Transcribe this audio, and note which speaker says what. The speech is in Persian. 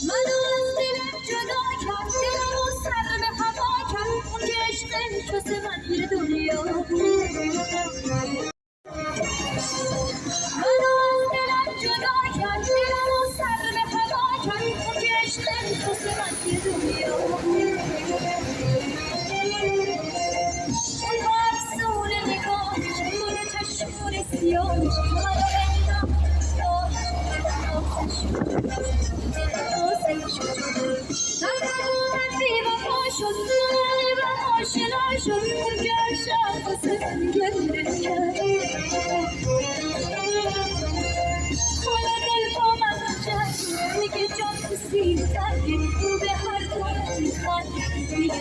Speaker 1: منو از دلم جدا کرد، دلمو سر به هوا کرد، اون که عشقش واسه من یه دنیا. منو از دلم جدا کرد، دلمو سر به هوا کرد، اون که عشقش واسه من یه دنیا. اون با افسون نگاهش، گل چشمون سیاهش، منو شد قلبم آشنا شد، اون که عشق واسه من گله کرد. حالا دل با من جنگه، دیگه جان تو سینه تنگه، رو به هر طرف میخنده.